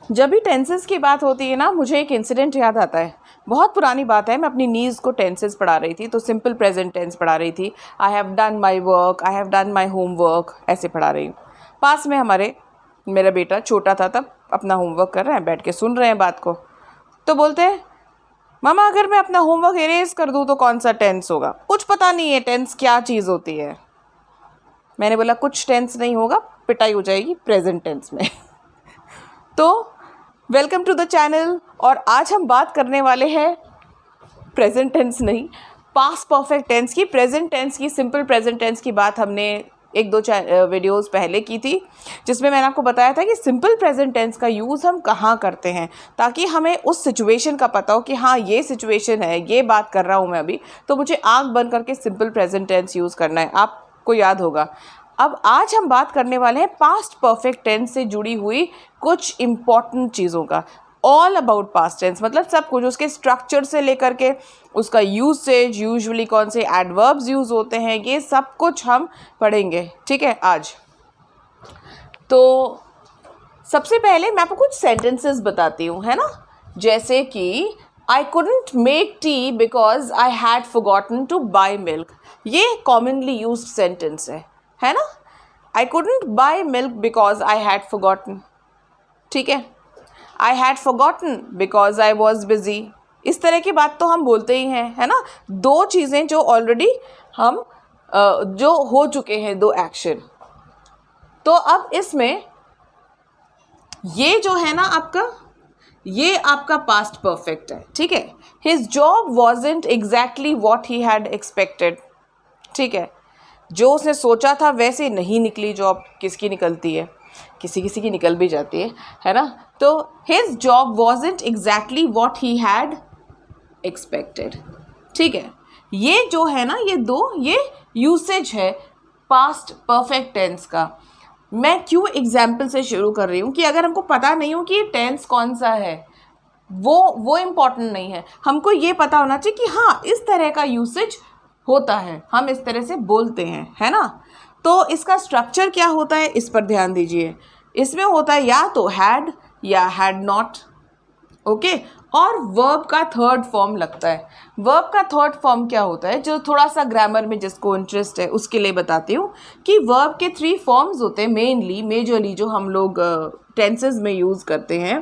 जब भी टेंसेस की बात होती है ना, मुझे एक इंसिडेंट याद आता है। बहुत पुरानी बात है, मैं अपनी नीज़ को टेंसेस पढ़ा रही थी, तो सिंपल प्रेजेंट टेंस पढ़ा रही थी। I have done my work, I have done my homework, ऐसे पढ़ा रही हूँ। पास में मेरा बेटा छोटा था तब, अपना होमवर्क कर रहे हैं, बैठ के सुन रहे हैं बात को। तो बोलते हैं, मामा अगर मैं अपना होमवर्क इरेज कर दूँ तो कौन सा टेंस होगा? कुछ पता नहीं है टेंस क्या चीज़ होती है। मैंने बोला कुछ टेंस नहीं होगा, पिटाई हो जाएगी प्रेजेंट टेंस में। तो वेलकम टू द चैनल, और आज हम बात करने वाले हैं प्रेजेंट टेंस नहीं, पास्ट परफेक्ट टेंस की। प्रेजेंट टेंस की, सिंपल प्रेजेंट टेंस की बात हमने एक दो वीडियोस पहले की थी, जिसमें मैंने आपको बताया था कि सिंपल प्रेजेंट टेंस का यूज़ हम कहाँ करते हैं, ताकि हमें उस सिचुएशन का पता हो कि हाँ ये सिचुएशन है, ये बात कर रहा हूँ मैं अभी, तो मुझे आँख बंद करके सिंपल प्रेजेंट टेंस यूज़ करना है। आपको याद होगा। अब आज हम बात करने वाले हैं पास्ट परफेक्ट टेंस से जुड़ी हुई कुछ इम्पॉर्टेंट चीज़ों का। ऑल अबाउट पास्ट टेंस, मतलब सब कुछ, उसके स्ट्रक्चर से लेकर के उसका यूसेज, यूजुअली कौन से एडवर्ब्स यूज़ होते हैं, ये सब कुछ हम पढ़ेंगे, ठीक है आज। तो सबसे पहले मैं आपको कुछ सेंटेंसेस बताती हूँ, है ना। जैसे कि I couldn't make tea because I had forgotten to buy milk. ये कॉमनली यूज्ड सेंटेंस है ना। I couldn't buy milk because I had forgotten, ठीक है। I had forgotten because I was busy. इस तरह की बात तो हम बोलते ही हैं, है ना। दो चीज़ें जो ऑलरेडी हम जो हो चुके हैं, दो एक्शन। तो अब इसमें ये जो है ना आपका, ये आपका पास्ट परफेक्ट है, ठीक है। His job wasn't exactly what he had expected, ठीक है। जो उसने सोचा था वैसे नहीं निकली जॉब। किसकी निकलती है? किसी किसी की निकल भी जाती है ना। तो his job wasn't exactly what he had expected, ठीक है। ये जो है ना, ये दो, ये यूसेज है पास्ट परफेक्ट टेंस का। मैं क्यों एग्जाम्पल से शुरू कर रही हूँ कि अगर हमको पता नहीं हो कि ये टेंस कौन सा है, वो इम्पॉर्टेंट नहीं है। हमको ये पता होना चाहिए कि हाँ इस तरह का यूसेज होता है, हम इस तरह से बोलते हैं, है ना। तो इसका स्ट्रक्चर क्या होता है, इस पर ध्यान दीजिए। इसमें होता है या तो हैड या हैड नॉट, ओके। और वर्ब का थर्ड फॉर्म लगता है। वर्ब का थर्ड फॉर्म क्या होता है, जो थोड़ा सा ग्रामर में जिसको इंटरेस्ट है उसके लिए बताती हूँ कि वर्ब के 3 फॉर्म्स होते हैं मेजरली जो हम लोग टेंसेस में यूज़ करते हैं,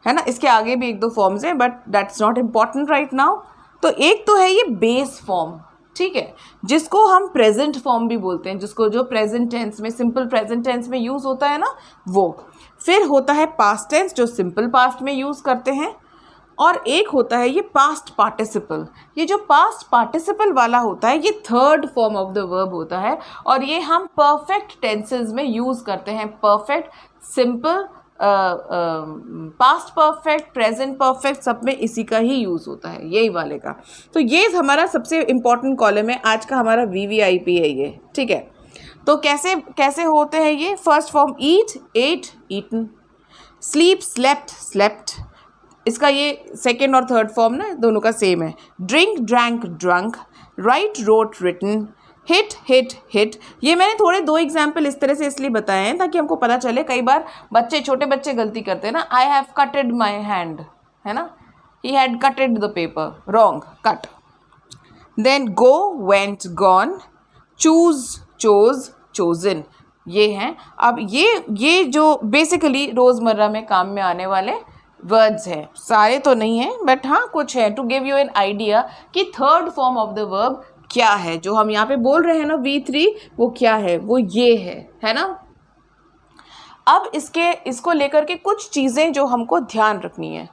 है ना। इसके आगे भी 1-2 फॉर्म्स हैं, but that's not important right now. तो एक तो है ये बेस फॉर्म, ठीक है, जिसको हम प्रेजेंट फॉर्म भी बोलते हैं, जिसको जो प्रेजेंट टेंस में, सिंपल प्रेजेंट टेंस में यूज़ होता है ना, वो। फिर होता है पास्ट टेंस, जो सिंपल पास्ट में यूज़ करते हैं। और एक होता है ये पास्ट पार्टिसिपल। ये जो पास्ट पार्टिसिपल वाला होता है, ये third form of the verb होता है, और ये हम परफेक्ट टेंसेस में यूज़ करते हैं। Perfect, simple, past perfect, present perfect, सब में इसी का ही यूज़ होता है, यही वाले का। तो ये हमारा सबसे इम्पॉर्टेंट कॉलम है आज का, हमारा VVIP है ये, ठीक है। तो कैसे कैसे होते हैं ये? First form eat, ate, eaten. Sleep, slept, slept. इसका ये सेकेंड और थर्ड फॉर्म ना दोनों का सेम है। Drink, drank, drunk. Write, wrote, written. Hit, hit, hit. ये मैंने थोड़े 2 एग्जाम्पल इस तरह से इसलिए बताए हैं ताकि हमको पता चले। कई बार छोटे बच्चे गलती करते हैं ना। आई हैव कटेड माई हैंड, है ना। He had cutted the paper, wrong, cut. Then go, went, gone. Choose, chose, chosen. ये हैं। अब ये जो बेसिकली रोज़मर्रा में काम में आने वाले वर्ड्स हैं, सारे तो नहीं हैं बट हाँ कुछ है, to give you an idea कि third form of the verb क्या है। जो हम यहाँ पे बोल रहे हैं ना V3, वो क्या है, वो ये है ना। अब इसको लेकर के कुछ चीज़ें जो हमको ध्यान रखनी है।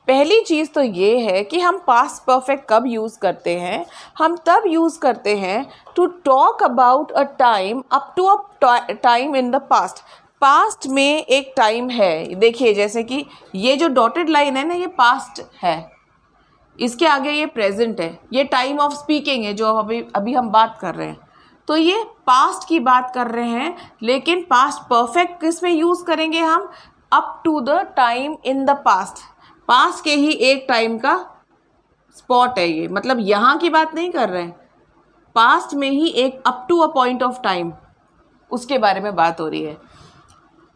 पहली चीज़ तो ये है कि हम पास्ट परफेक्ट कब यूज़ करते हैं? हम तब यूज़ करते हैं to talk about a time, up to a time in the past. Past में एक टाइम है, देखिए जैसे कि ये जो डॉटेड लाइन है ना, ये पास्ट है, इसके आगे ये प्रेजेंट है, ये टाइम ऑफ स्पीकिंग है जो अभी हम बात कर रहे हैं। तो ये पास्ट की बात कर रहे हैं, लेकिन पास्ट परफेक्ट किस में यूज़ करेंगे हम? Up to the time in the past. Past के ही एक टाइम का स्पॉट है ये, मतलब यहाँ की बात नहीं कर रहे हैं, पास्ट में ही एक up to a point of time, उसके बारे में बात हो रही है।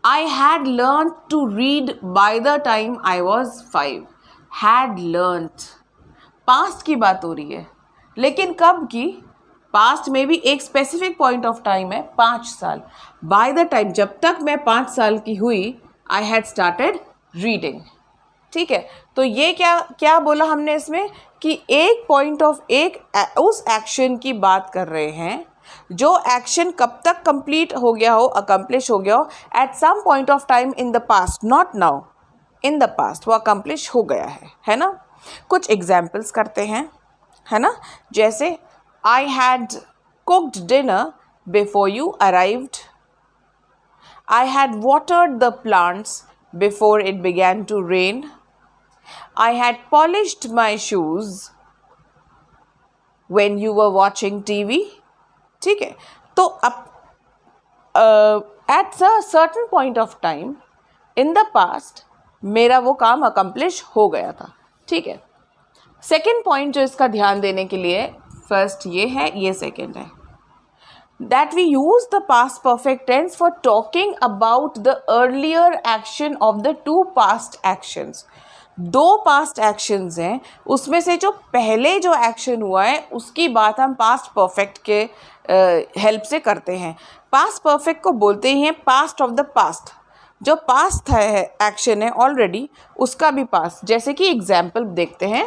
I had learned to read by the time I was 5. Had learned. Past की बात हो रही है, लेकिन कब की? पास्ट में भी एक स्पेसिफिक पॉइंट ऑफ टाइम है, 5 साल. बाय द टाइम, जब तक मैं 5 साल की हुई, आई हैड स्टार्टेड रीडिंग. ठीक है, तो ये क्या क्या बोला हमने इसमें कि एक पॉइंट ऑफ उस एक्शन की बात कर रहे हैं जो एक्शन कब तक कंप्लीट हो गया हो, अकम्प्लिश हो गया हो, at some point of time in the past, not now, in the past वो अकम्प्लिश हो गया है ना. कुछ एग्जाम्पल्स करते हैं, है ना. जैसे I had cooked dinner before you arrived. I had watered the plants before it began to rain. I had polished my shoes when you were watching TV. ठीक है, तो अब at a certain point of time in the past मेरा वो काम accomplish हो गया था. ठीक है, सेकेंड पॉइंट जो इसका ध्यान देने के लिए, फर्स्ट ये है, ये सेकेंड है, that we use the past perfect tense for talking about the earlier action of the two past actions. दो पास्ट एक्शंस हैं, उसमें से जो पहले जो एक्शन हुआ है उसकी बात हम पास्ट परफेक्ट के हेल्प से करते हैं. पास्ट परफेक्ट को बोलते हैं पास्ट ऑफ द पास्ट. जो पास्ट है एक्शन है ऑलरेडी, उसका भी पास्ट. जैसे कि एग्जाम्पल देखते हैं,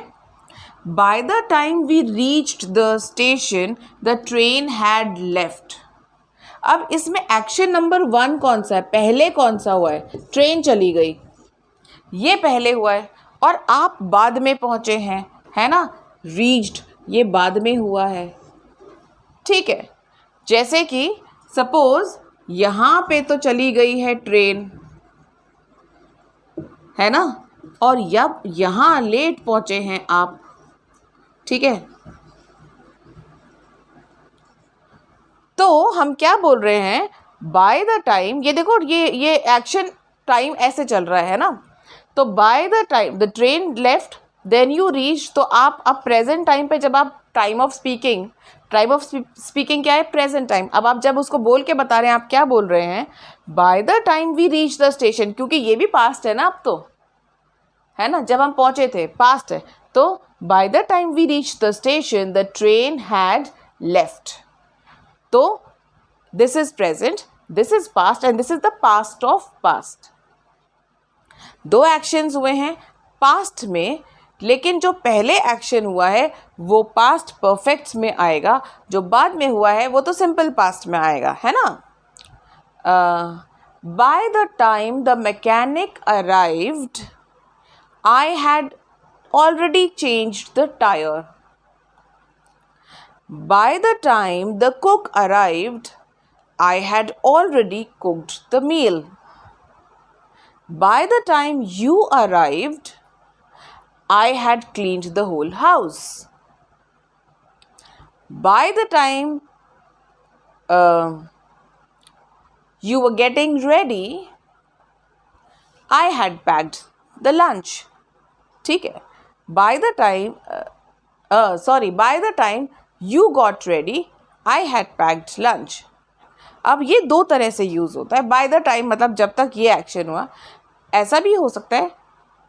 by the time we reached the station the train had left. अब इसमें एक्शन नंबर 1 कौन सा है, पहले कौन सा हुआ है? ट्रेन चली गई, ये पहले हुआ है, और आप बाद में पहुंचे हैं, है ना. रीच्ड ये बाद में हुआ है. ठीक है, जैसे कि सपोज यहाँ पे तो चली गई है ट्रेन, है ना, और जब यहाँ लेट पहुंचे हैं आप. ठीक है, तो हम क्या बोल रहे हैं, बाय द टाइम, ये देखो ये एक्शन टाइम ऐसे चल रहा है ना. तो by the time the train left then you reach, तो आप अब प्रेजेंट टाइम पे, जब आप टाइम ऑफ स्पीकिंग क्या है? Present time. अब आप जब उसको बोल के बता रहे हैं, आप क्या बोल रहे हैं? By the time we reach the station, क्योंकि ये भी पास्ट है ना अब तो, है ना, जब हम पहुंचे थे पास्ट है. तो by the time we reach the station the train had left. तो this is present, this is past, and this is the past of past. दो एक्शंस हुए हैं पास्ट में, लेकिन जो पहले एक्शन हुआ है वो पास्ट परफेक्ट में आएगा, जो बाद में हुआ है वो तो सिंपल पास्ट में आएगा, है ना. By the time the mechanic arrived I had already changed the tyre. By the time the cook arrived I had already cooked the meal. By the time you arrived, I had cleaned the whole house. By the time you were getting ready, I had packed the lunch. ठीक है, by the time by the time you got ready, I had packed lunch. अब ये दो तरह से use होता है. By the time मतलब जब तक ये एक्शन हुआ. ऐसा भी हो सकता है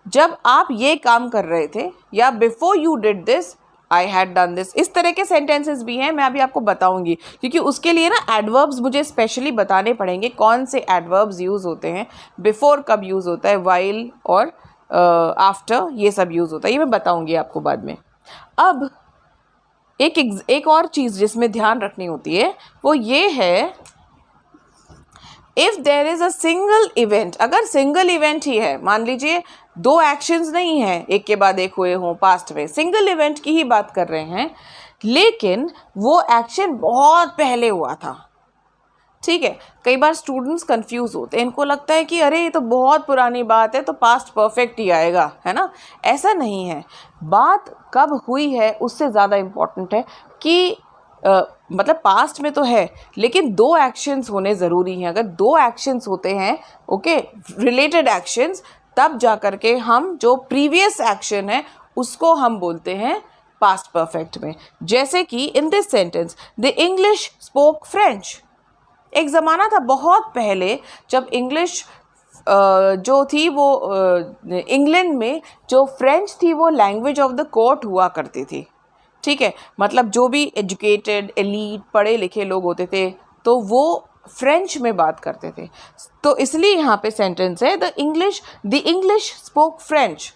जब आप ये काम कर रहे थे, या before you did this I had done this. इस तरह के सेंटेंसेस भी हैं, मैं अभी आपको बताऊंगी, क्योंकि उसके लिए ना एडवर्ब्स मुझे स्पेशली बताने पड़ेंगे. कौन से एडवर्ब्स यूज़ होते हैं, बिफोर कब यूज़ होता है, वाइल और आफ्टर, ये सब यूज़ होता है. ये मैं बताऊँगी आपको बाद में. अब एक और चीज़ जिसमें ध्यान रखनी होती है वो ये है, if there is a single event. अगर सिंगल इवेंट ही है, मान लीजिए दो एक्शंस नहीं हैं एक के बाद एक हुए हों पास्ट में, सिंगल इवेंट की ही बात कर रहे हैं, लेकिन वो एक्शन बहुत पहले हुआ था. ठीक है, कई बार स्टूडेंट्स कंफ्यूज होते हैं, इनको लगता है कि अरे ये तो बहुत पुरानी बात है, तो पास्ट परफेक्ट ही आएगा, है ना. ऐसा नहीं है. बात कब हुई है उससे ज़्यादा इम्पोर्टेंट है कि मतलब पास्ट में तो है, लेकिन दो एक्शंस होने ज़रूरी हैं. अगर दो एक्शंस होते हैं, ओके, रिलेटेड एक्शंस, तब जा कर के हम जो प्रीवियस एक्शन है उसको हम बोलते हैं पास्ट परफेक्ट में. जैसे कि in this sentence, the English spoke French. एक ज़माना था बहुत पहले जब इंग्लिश जो थी वो इंग्लैंड में जो फ्रेंच थी वो लैंग्वेज ऑफ द कोर्ट हुआ करती थी, ठीक है। मतलब जो भी एजुकेटेड एलीट पढ़े लिखे लोग होते थे तो वो फ्रेंच में बात करते थे। तो इसलिए यहाँ पे सेंटेंस है the English spoke French,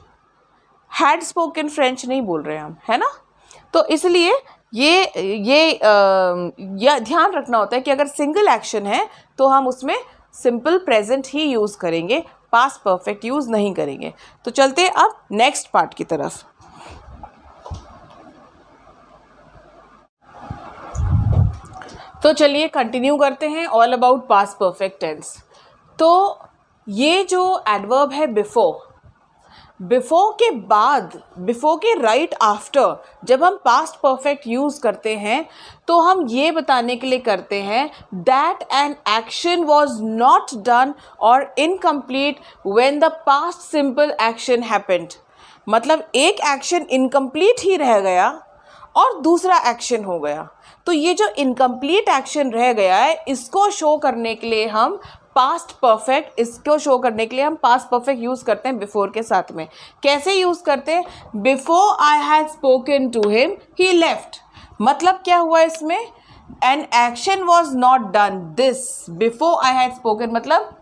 had spoken French नहीं बोल रहे हम, है ना। तो इसलिए ये ध्यान रखना होता है कि अगर सिंगल एक्शन है तो हम उसमें सिंपल प्रेजेंट ही यूज़ करेंगे, पास्ट परफेक्ट यूज़ नहीं करेंगे। तो चलते अब नेक्स्ट पार्ट की तरफ। तो चलिए कंटिन्यू करते हैं all about past perfect tense. तो ये जो एडवर्ब है बिफोर के बाद, बिफोर के राइट आफ्टर जब हम पास्ट परफेक्ट यूज़ करते हैं तो हम ये बताने के लिए करते हैं that an action was not done और incomplete when the past simple action happened. मतलब एक एक्शन इनकम्प्लीट ही रह गया और दूसरा एक्शन हो गया। तो ये जो इनकम्प्लीट एक्शन रह गया है इसको शो करने के लिए हम पास्ट परफेक्ट यूज़ करते हैं बिफोर के साथ में। कैसे यूज़ करते हैं? Before I had spoken to him he left. मतलब क्या हुआ इसमें? An action was not done, this before I had spoken मतलब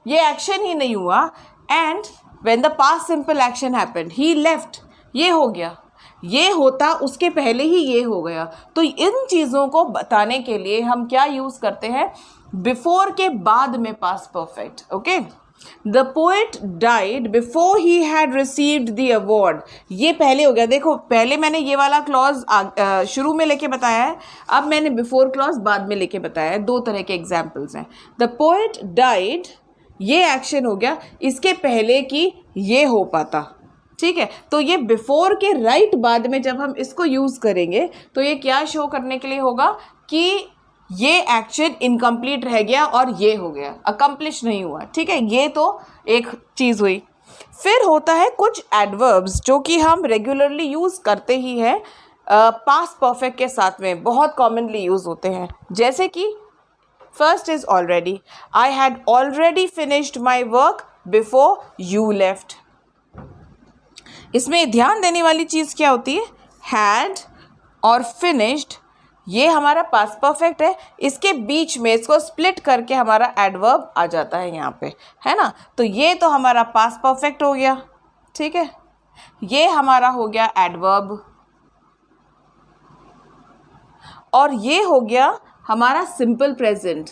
ये एक्शन ही नहीं हुआ, and when the past simple action happened he left, ये हो गया। ये होता उसके पहले ही ये हो गया। तो इन चीज़ों को बताने के लिए हम क्या यूज़ करते हैं? बिफोर के बाद में past perfect. Okay, the poet died before he had received the award, ये पहले हो गया। देखो पहले मैंने ये वाला क्लॉज शुरू में लेके बताया है, अब मैंने बिफोर क्लॉज बाद में लेके बताया है। दो तरह के एग्जाम्पल्स हैं। द पोएट डाइड, ये एक्शन हो गया, इसके पहले कि ये हो पाता, ठीक है। तो ये बिफोर के राइट बाद में जब हम इसको यूज़ करेंगे तो ये क्या शो करने के लिए होगा कि ये एक्शन इनकम्प्लीट रह गया और ये हो गया, अकम्प्लिश नहीं हुआ, ठीक है। ये तो एक चीज़ हुई। फिर होता है कुछ एडवर्ब्स जो कि हम रेगुलरली यूज़ करते ही हैं, पास्ट परफेक्ट के साथ में बहुत कॉमनली यूज़ होते हैं। जैसे कि first is already, I had already finished my work before you left. इसमें ध्यान देने वाली चीज़ क्या होती है? हैड और फिनिश्ड, ये हमारा पास्ट परफेक्ट है, इसके बीच में इसको स्प्लिट करके हमारा एडवर्ब आ जाता है यहाँ पे, है ना। तो ये तो हमारा पास्ट परफेक्ट हो गया, ठीक है। ये हमारा हो गया एडवर्ब और ये हो गया हमारा सिंपल प्रेजेंट,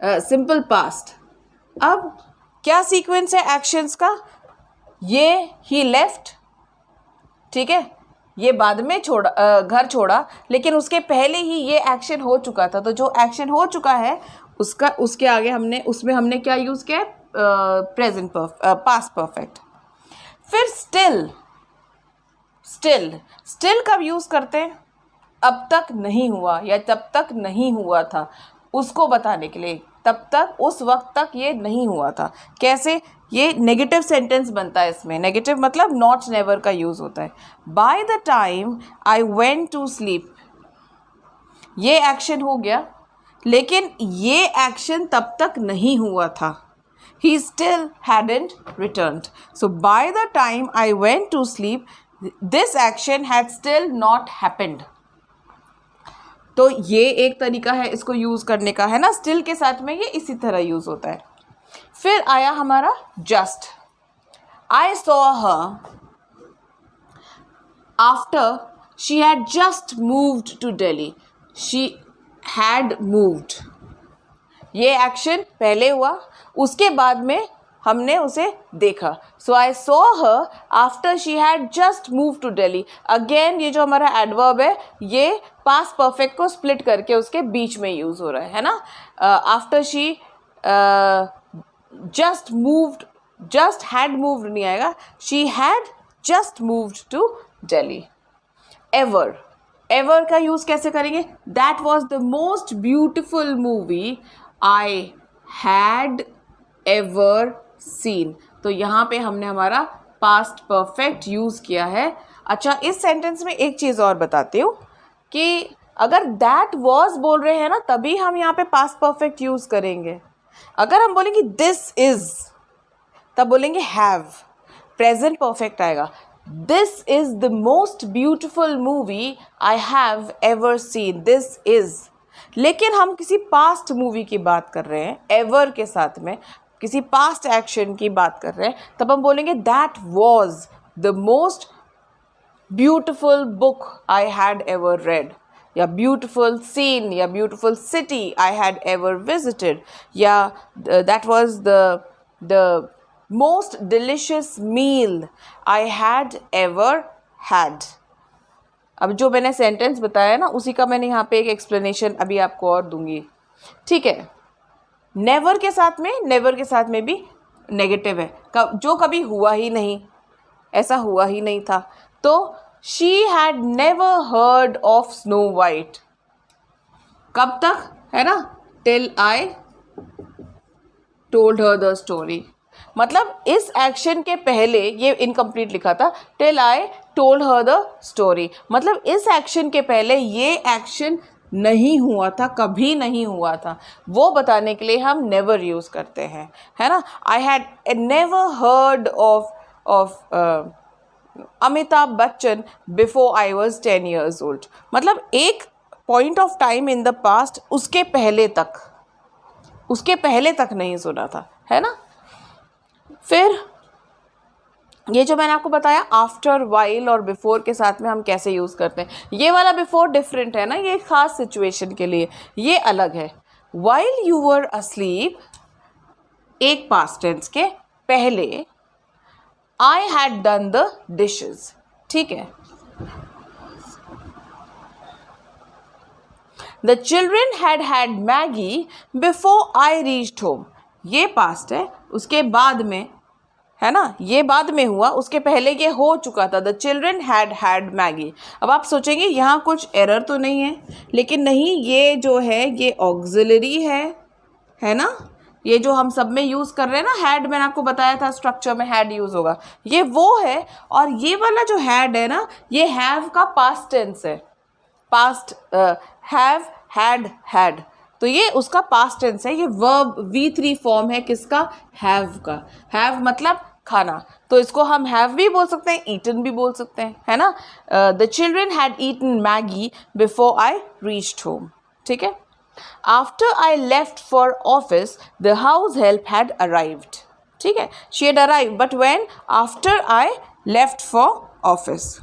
सिंपल पास्ट। अब क्या सीक्वेंस है एक्शंस का? ये ही लेफ्ट, ठीक है, ये बाद में घर छोड़ा, लेकिन उसके पहले ही ये एक्शन हो चुका था। तो जो एक्शन हो चुका है उसके आगे हमने क्या यूज़ किया? Present past perfect. फिर स्टिल कब यूज़ करते हैं? अब तक नहीं हुआ या तब तक नहीं हुआ था उसको बताने के लिए, तब तक उस वक्त तक ये नहीं हुआ था। कैसे? ये नेगेटिव सेंटेंस बनता है इसमें। नेगेटिव मतलब नॉट नेवर का यूज़ होता है। By the time I went to sleep, ये एक्शन हो गया, लेकिन ये एक्शन तब तक नहीं हुआ था। He still hadn't returned. So by the time I went to sleep this action had still not happened. तो ये एक तरीका है इसको यूज़ करने का, है ना। स्टिल के साथ में ये इसी तरह यूज़ होता है। फिर आया हमारा just. I saw her after she had just moved to Delhi, she had moved, ये एक्शन पहले हुआ, उसके बाद में हमने उसे देखा। So I saw her after she had just move to Delhi. Again ये जो हमारा एडवर्ब है ये पास्ट परफेक्ट को स्प्लिट करके उसके बीच में यूज़ हो रहा है ना। After she just moved, just had moved नहीं आएगा, she had just moved to Delhi. Ever का यूज़ कैसे करेंगे? That was the most beautiful movie I had ever seen. तो यहाँ पे हमने हमारा पास्ट परफेक्ट यूज़ किया है। अच्छा, इस सेंटेंस में एक चीज़ और बताती हूँ कि अगर दैट वॉज बोल रहे हैं ना तभी हम यहाँ पे पास्ट परफेक्ट यूज़ करेंगे. अगर हम बोलेंगे दिस इज़ तब बोलेंगे हैव. प्रेजेंट परफेक्ट आएगा. This is the most beautiful movie I have ever seen. This is. लेकिन हम किसी पास्ट मूवी की बात कर रहे हैं एवर के साथ में, किसी पास्ट एक्शन की बात कर रहे हैं, तब हम बोलेंगे that was the most beautiful book I had ever read, या ब्यूटिफुल सीन, या beautiful city I had ever visited, या that was the most delicious meal I had ever had. अब जो मैंने सेंटेंस बताया ना उसी का मैंने यहाँ पे एक एक्सप्लेनेशन अभी आपको और दूंगी. ठीक है. नेवर के साथ में भी नेगेटिव है, जो कभी हुआ ही नहीं, ऐसा हुआ ही नहीं था. तो she had never heard of snow white. कब तक है ना, till I told her the story. मतलब इस एक्शन के पहले, ये इनकम्प्लीट लिखा था, till I told her the story, मतलब इस एक्शन के पहले ये एक्शन नहीं हुआ था, कभी नहीं हुआ था, वो बताने के लिए हम नेवर यूज़ करते हैं, है ना. I had never heard of Amitabh Bachchan before I was 10 years old. मतलब एक point of time in the past, उसके पहले तक नहीं सुना था, है ना. फिर ये जो मैंने आपको बताया आफ्टर, वाइल और बिफोर के साथ में हम कैसे यूज़ करते हैं. ये वाला बिफोर डिफरेंट है ना, ये खास सिचुएशन के लिए, ये अलग है. वाइल यू वर अस्लीप, एक पास्ट टेंस के पहले, I had done the dishes. ठीक है. The children had had Maggi before I reached home. ये पास्ट है, उसके बाद में, है ना, ये बाद में हुआ, उसके पहले ये हो चुका था. The children had had Maggi. अब आप सोचेंगे यहाँ कुछ एरर तो नहीं है, लेकिन नहीं, ये जो है ये ऑक्सिलरी है ना. ये जो हम सब में यूज़ कर रहे हैं ना, हैड, मैंने आपको बताया था स्ट्रक्चर में हैड यूज़ होगा, ये वो है. और ये वाला जो हैड है ना, ये हैव का पास्ट टेंस है. पास्ट हैव, हैड, हैड, तो ये उसका पास्ट टेंस है. ये वर्ब V3 फॉर्म है किसका, हैव का. हैव मतलब खाना, तो इसको हम हैव भी बोल सकते हैं, ईटन भी बोल सकते हैं, है ना. The children had eaten Maggi before I reached home. ठीक है. After I left for office the house help had arrived. ठीक है. She had arrived but when, after I left for office.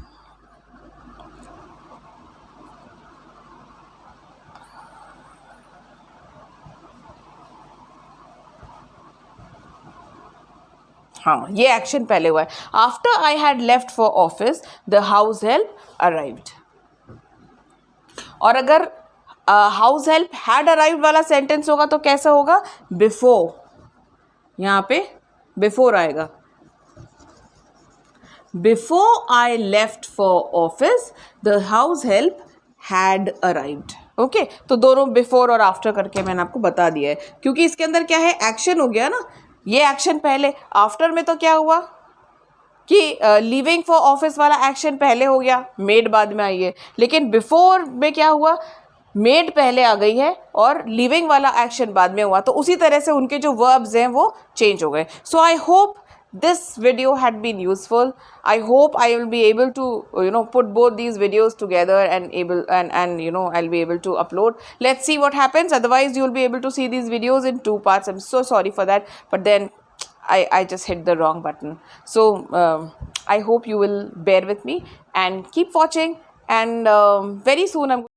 हाँ, ये एक्शन पहले हुआ है. After I had left for office the house help arrived. और अगर house help had arrived वाला सेंटेंस होगा तो कैसा होगा, बिफोर. यहाँ पे बिफोर आएगा. Before I left for office the house help had arrived. Okay. तो दोनों बिफोर और आफ्टर करके मैंने आपको बता दिया है, क्योंकि इसके अंदर क्या है, एक्शन हो गया ना. ये एक्शन पहले, आफ्टर में तो क्या हुआ कि लीविंग फॉर ऑफिस वाला एक्शन पहले हो गया, मेड बाद में आई है. लेकिन बिफोर में क्या हुआ, मेड पहले आ गई है और लीविंग वाला एक्शन बाद में हुआ. तो उसी तरह से उनके जो वर्ब्स हैं वो चेंज हो गए. So I hope this video had been useful. I hope I will be able to put both these videos together and I'll be able to upload. Let's see what happens. Otherwise you'll be able to see these videos in 2 parts. I'm so sorry for that, but then I just hit the wrong button. So I hope you will bear with me and keep watching, and very soon I'm